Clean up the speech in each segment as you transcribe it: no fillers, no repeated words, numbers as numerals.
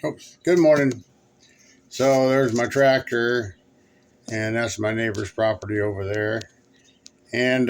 Oops. Good morning. So there's my tractor, and that's my neighbor's property over there. And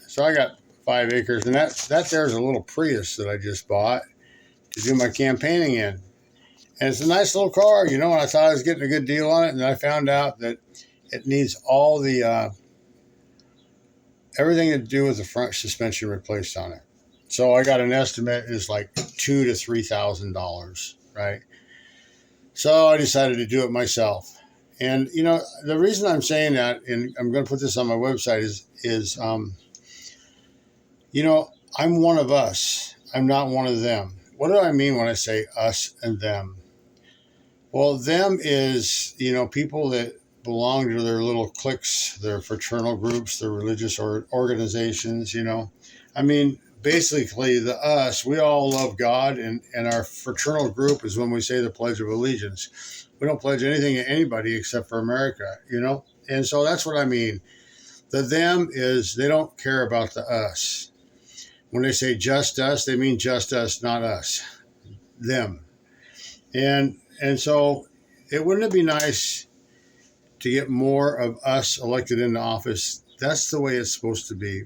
so I got 5 acres, and that there's a little Prius that I just bought to do my campaigning in. And it's a nice little car, and I thought I was getting a good deal on it, and I found out that it needs all the everything to do with the front suspension replaced on it. So I got an estimate is like $2,000 to $3,000, right? So I decided to do it myself. And the reason I'm saying that, and I'm going to put this on my website, is I'm one of us. I'm not one of them. What do I mean when I say us and them? Well, them is people that belong to their little cliques, their fraternal groups, their religious organizations. I mean, basically the us, we all love God, and our fraternal group is when we say the Pledge of Allegiance. We don't pledge anything to anybody except for America, and so that's what I mean. The them is they don't care about the us. When they say just us, they mean just us, not us, them. And so wouldn't it be nice to get more of us elected into office? That's the way it's supposed to be.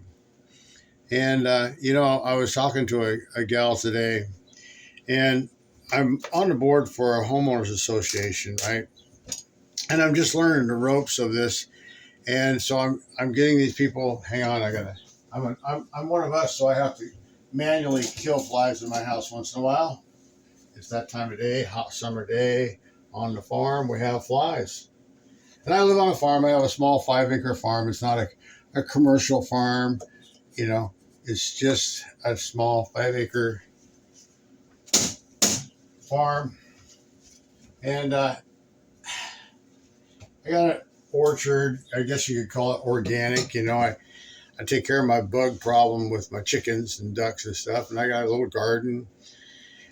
And, I was talking to a gal today, and I'm on the board for a homeowners association, right? And I'm just learning the ropes of this. And so I'm getting these people, hang on, I'm one of us, so I have to manually kill flies in my house once in a while. It's that time of day, hot summer day, on the farm, we have flies. And I live on a farm. I have a small 5-acre farm. It's not a commercial farm, it's just a small 5-acre farm. And I got an orchard. I guess you could call it organic. I take care of my bug problem with my chickens and ducks and stuff. And I got a little garden.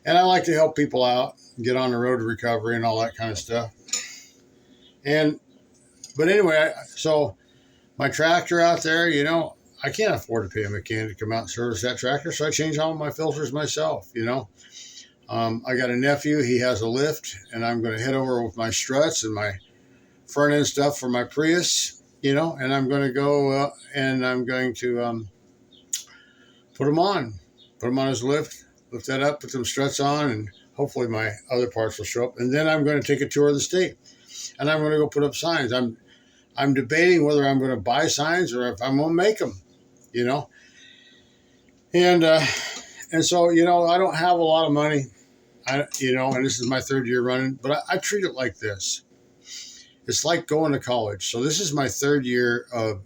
And I like to help people out, get on the road to recovery and all that kind of stuff. But anyway, so my tractor out there, I can't afford to pay a mechanic to come out and service that tractor, so I change all my filters myself, I got a nephew, he has a lift, and I'm going to head over with my struts and my front end stuff for my Prius, and I'm going to go and I'm going to put him on his lift that up, put some struts on, and hopefully my other parts will show up. And then I'm going to take a tour of the state, and I'm going to go put up signs. I'm debating whether I'm going to buy signs or if I'm going to make them, and so I don't have a lot of money, and this is my 3rd year running, but I treat it like this. It's like going to college. So this is my 3rd year of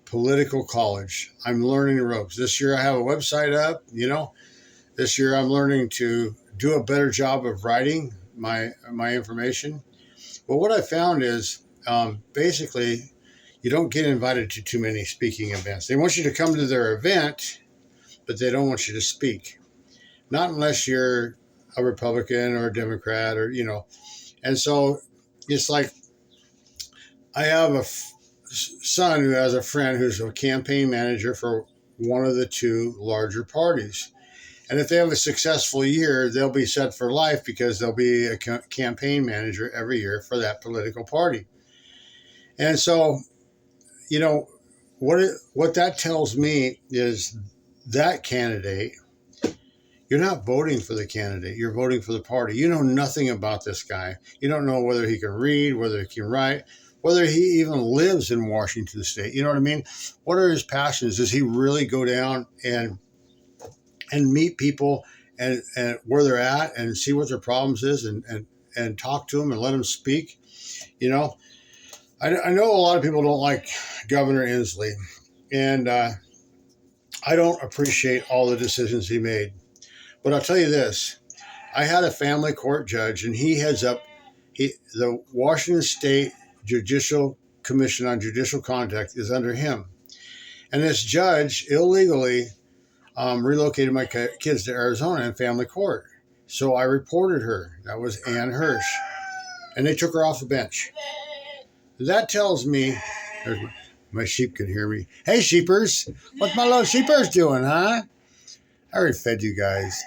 political college. I'm learning the ropes. This year I have a website up. This year I'm learning to do a better job of writing my information. But what I found is basically you don't get invited to too many speaking events. They want you to come to their event, but they don't want you to speak. Not unless you're a Republican or a Democrat And so it's like I have a son who has a friend who's a campaign manager for one of the 2 larger parties. And if they have a successful year, they'll be set for life because they'll be a campaign manager every year for that political party. And so, what that tells me is that candidate, you're not voting for the candidate, you're voting for the party. You know nothing about this guy. You don't know whether he can read, whether he can write, whether he even lives in Washington State. You know what I mean? What are his passions? Does he really go down and meet people and where they're at and see what their problems is and talk to them and let them speak? I know a lot of people don't like Governor Inslee, and I don't appreciate all the decisions he made. But I'll tell you this. I had a family court judge, and he heads up the Washington State Judicial Commission on Judicial Conduct is under him. And this judge illegally relocated my kids to Arizona in family court. So I reported her. That was Ann Hirsch. And they took her off the bench. That tells me, my sheep can hear me. Hey, sheepers. What's my little sheepers doing, huh? I already fed you guys.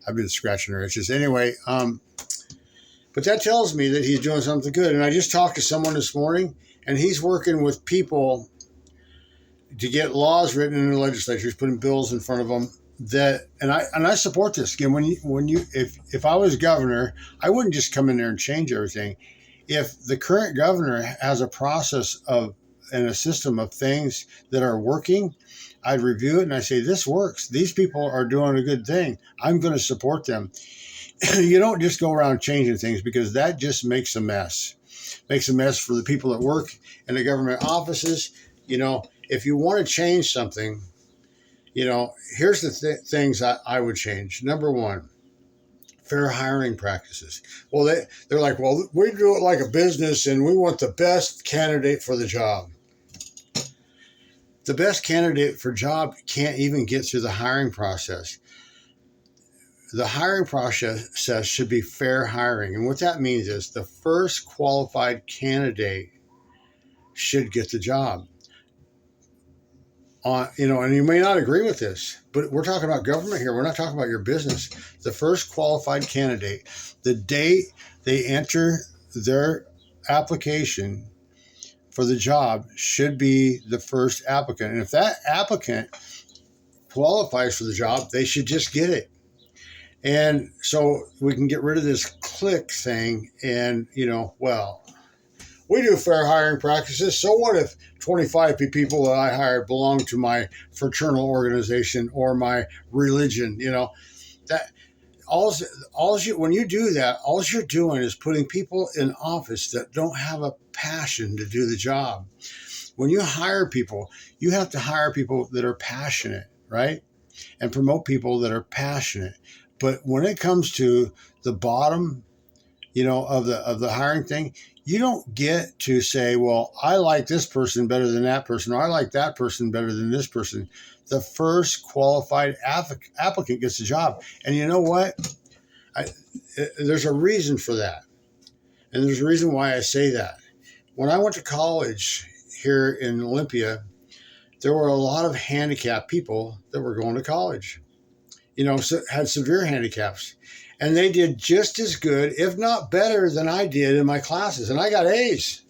I've been scratching their itches. Anyway, But that tells me that he's doing something good. And I just talked to someone this morning, and he's working with people to get laws written in the legislature. He's putting bills in front of them and I support this. Again, if I was governor, I wouldn't just come in there and change everything. If the current governor has a process and a system of things that are working, I'd review it and I say, this works. These people are doing a good thing. I'm going to support them. You don't just go around changing things, because that just makes a mess. Makes a mess for the people that work in the government offices. If you want to change something, here's the things I would change. Number one, fair hiring practices. Well, they're like, well, we do it like a business and we want the best candidate for the job. The best candidate for job can't even get through the hiring process. The hiring process should be fair hiring. And what that means is the first qualified candidate should get the job. And you may not agree with this, but we're talking about government here. We're not talking about your business. The first qualified candidate, the date they enter their application for the job, should be the first applicant. And if that applicant qualifies for the job, they should just get it. And so we can get rid of this click thing. And, we do fair hiring practices. So what if 25 people that I hired belong to my fraternal organization or my religion? That when you do that, all you're doing is putting people in office that don't have a passion to do the job. When you hire people, you have to hire people that are passionate, right? And promote people that are passionate. But when it comes to the bottom, of the hiring thing, you don't get to say, well, I like this person better than that person, or I like that person better than this person. The first qualified applicant gets the job. And you know what? There's a reason for that. And there's a reason why I say that. When I went to college here in Olympia, there were a lot of handicapped people that were going to college, had severe handicaps. And they did just as good, if not better, than I did in my classes. And I got A's.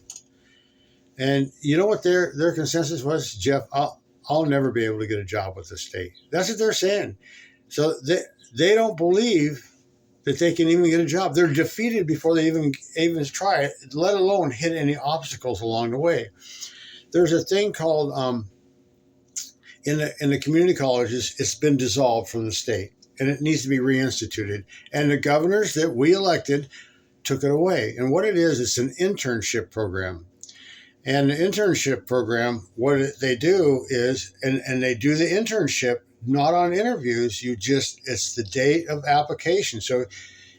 And you know what their consensus was? Jeff, I'll never be able to get a job with the state. That's what they're saying. So they don't believe that they can even get a job. They're defeated before they even try it, let alone hit any obstacles along the way. There's a thing called, in the community colleges, it's been dissolved from the state. And it needs to be reinstituted. And the governors that we elected took it away. And what it is, it's an internship program. And the internship program, what they do is, and they do the internship not on interviews, it's the date of application. So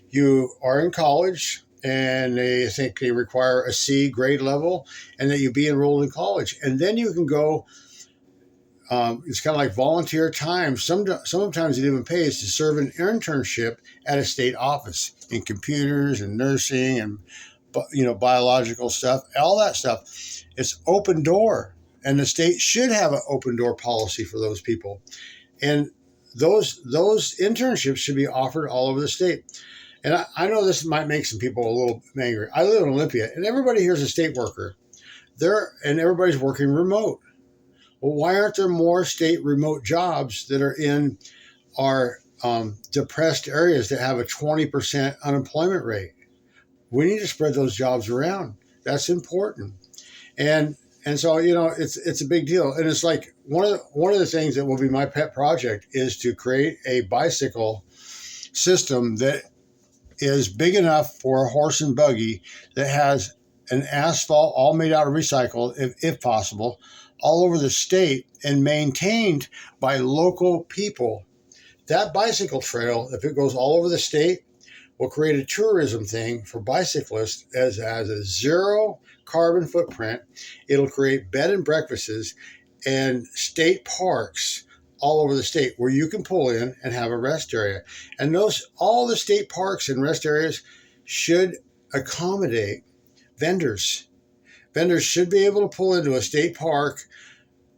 you are in college, and they think they require a C grade level, and that you be enrolled in college. And then you can go, it's kind of like volunteer time. Sometimes it even pays to serve an internship at a state office in computers and nursing and, biological stuff, all that stuff. It's open door, and the state should have an open door policy for those people. And those internships should be offered all over the state. And I know this might make some people a little angry. I live in Olympia, and everybody here is a state worker. And everybody's working remote. Well, why aren't there more state remote jobs that are in our depressed areas that have a 20% unemployment rate? We need to spread those jobs around. That's important. And so, it's a big deal. And it's like one of the things that will be my pet project is to create a bicycle system that is big enough for a horse and buggy, that has an asphalt all made out of recycled, if possible, all over the state, and maintained by local people. That bicycle trail, if it goes all over the state, will create a tourism thing for bicyclists as a zero carbon footprint. It'll create bed and breakfasts and state parks all over the state where you can pull in and have a rest area. And all the state parks and rest areas should accommodate vendors. Vendors should be able to pull into a state park,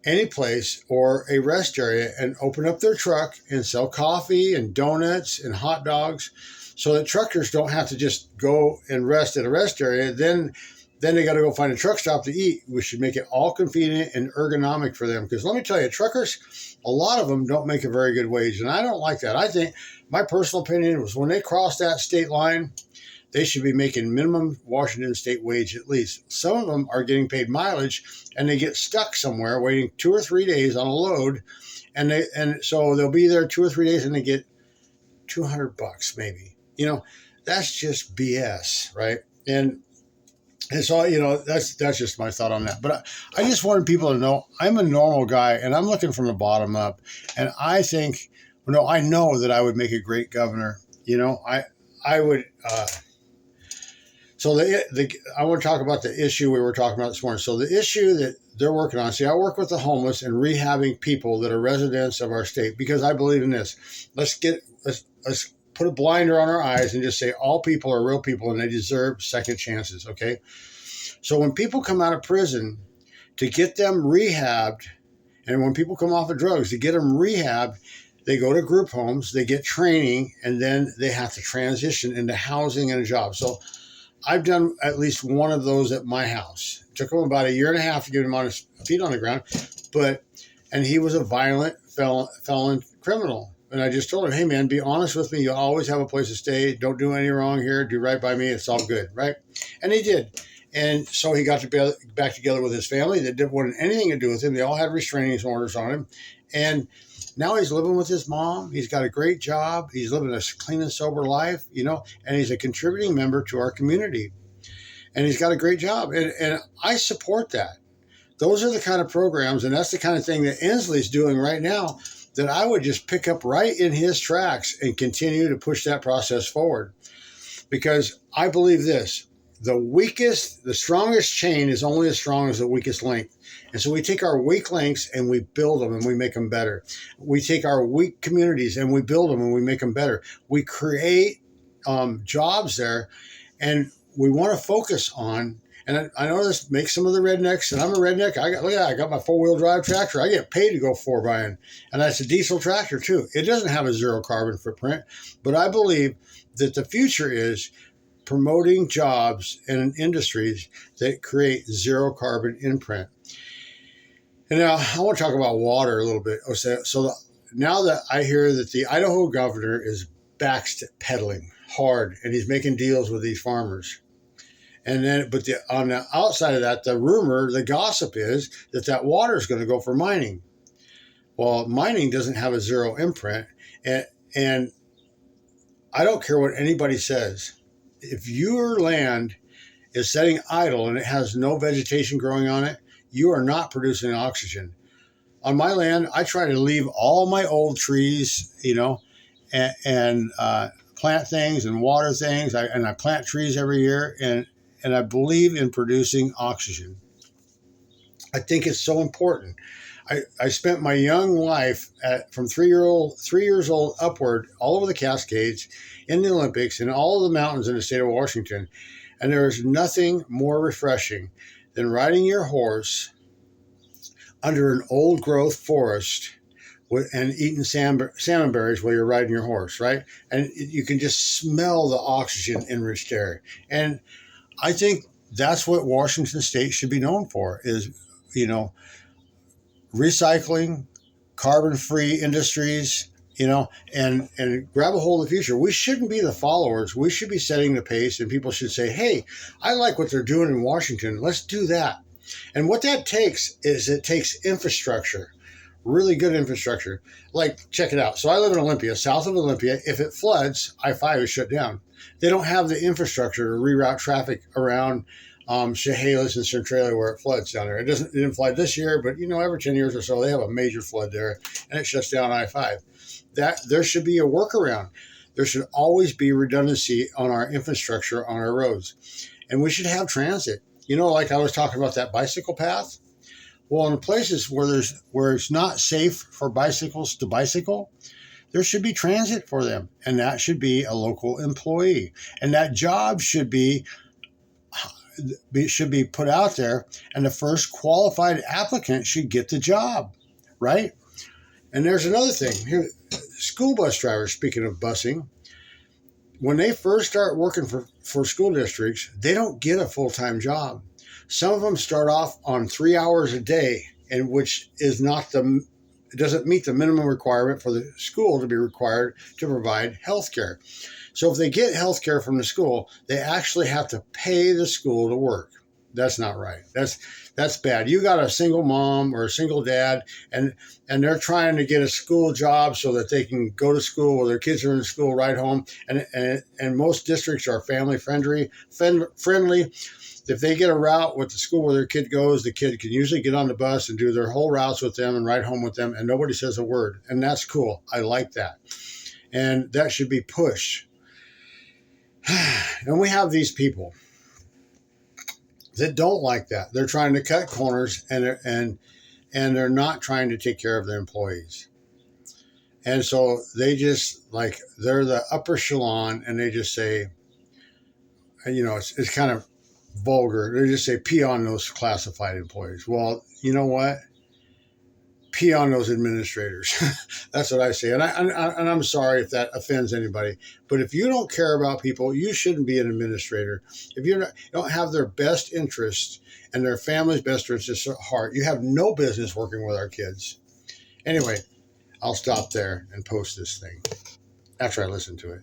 any place, or a rest area, and open up their truck and sell coffee and donuts and hot dogs. so that truckers don't have to just go and rest at a rest area. Then they got to go find a truck stop to eat. We should make it all convenient and ergonomic for them. Because let me tell you, truckers, a lot of them don't make a very good wage. And I don't like that. I think my personal opinion was when they cross that state line, they should be making minimum Washington state wage at least. Some of them are getting paid mileage and they get stuck somewhere waiting 2 or 3 days on a load. And so they'll be there 2 or 3 days and they get $200 maybe. That's just BS, right? And so, that's just my thought on that. But I just wanted people to know I'm a normal guy and I'm looking from the bottom up. And I think, I know that I would make a great governor. I would. So I want to talk about the issue we were talking about this morning. So the issue that they're working on. See, I work with the homeless and rehabbing people that are residents of our state because I believe in this. Let's put a blinder on our eyes and just say all people are real people and they deserve second chances, okay? So when people come out of prison, to get them rehabbed, and when people come off of drugs, to get them rehabbed, they go to group homes, they get training, and then they have to transition into housing and a job. So I've done at least one of those at my house. It took him about a year and a half to get him on his feet on the ground, and he was a violent felon criminal. And I just told him, hey, man, be honest with me. You always have a place to stay. Don't do any wrong here. Do right by me. It's all good, right? And he did. And so he got to be back together with his family. They didn't want anything to do with him. They all had restraining orders on him. And now he's living with his mom. He's got a great job. He's living a clean and sober life, and he's a contributing member to our community. And he's got a great job. And I support that. Those are the kind of programs, and that's the kind of thing that Inslee's doing right now, that I would just pick up right in his tracks and continue to push that process forward. Because I believe this, the strongest chain is only as strong as the weakest link. And so we take our weak links and we build them and we make them better. We take our weak communities and we build them and we make them better. We create jobs there, and we want to focus on. And I know this makes some of the rednecks, and I'm a redneck. I got my 4-wheel drive tractor. I get paid to go 4x, and that's a diesel tractor too. It doesn't have a zero carbon footprint, but I believe that the future is promoting jobs and industries that create zero carbon imprint. And now I want to talk about water a little bit. So now that I hear that the Idaho governor is backpedaling hard, and he's making deals with these farmers. And then, on the outside of that, the gossip is that water is going to go for mining. Well, mining doesn't have a zero imprint. And I don't care what anybody says. If your land is sitting idle and it has no vegetation growing on it, you are not producing oxygen. On my land, I try to leave all my old trees, and plant things and water things. I plant trees every year, and I believe in producing oxygen. I think it's so important. I spent my young life from 3 years old upward, all over the Cascades, in the Olympics, and all of the mountains in the state of Washington. And there is nothing more refreshing than riding your horse under an old growth forest and eating salmon berries while you're riding your horse, right? And you can just smell the oxygen enriched air. And I think that's what Washington State should be known for is, recycling, carbon-free industries, and grab a hold of the future. We shouldn't be the followers. We should be setting the pace, and people should say, hey, I like what they're doing in Washington. Let's do that. And what that takes is it takes infrastructure, really good infrastructure. Like, check it out. So I live in Olympia, south of Olympia. If it floods, I-5 is shut down. They don't have the infrastructure to reroute traffic around Chehalis and Centralia where it floods down there. It didn't flood this year, but every 10 years or so they have a major flood there, and it shuts down I-5. That there should be a workaround. There should always be redundancy on our infrastructure on our roads, and we should have transit. Like I was talking about that bicycle path. Well, in places where it's not safe for bicycles to bicycle, there should be transit for them, and that should be a local employee, and that job should be put out there, and the first qualified applicant should get the job, right? And there's another thing here, school bus drivers, speaking of busing, when they first start working for school districts, they don't get a full-time job. Some of them start off on 3 hours a day, and which is not the it doesn't meet the minimum requirement for the school to be required to provide health care. So if they get health care from the school, they actually have to pay the school to work. That's not right. That's bad. You got a single mom or a single dad, and they're trying to get a school job so that they can go to school while their kids are in school, right home. And most districts are family friendly. If they get a route with the school where their kid goes, the kid can usually get on the bus and do their whole routes with them and ride home with them, and nobody says a word. And that's cool. I like that. And that should be pushed. And we have these people that don't like that. They're trying to cut corners, and they're not trying to take care of their employees. And so they just they're the upper echelon, and they just say, it's kind of vulgar. They just say, pee on those classified employees. Well, you know what? Pee on those administrators. That's what I say. And I'm sorry if that offends anybody, but if you don't care about people, you shouldn't be an administrator. If you don't have their best interests and their family's best interests at heart, you have no business working with our kids. Anyway, I'll stop there and post this thing after I listen to it.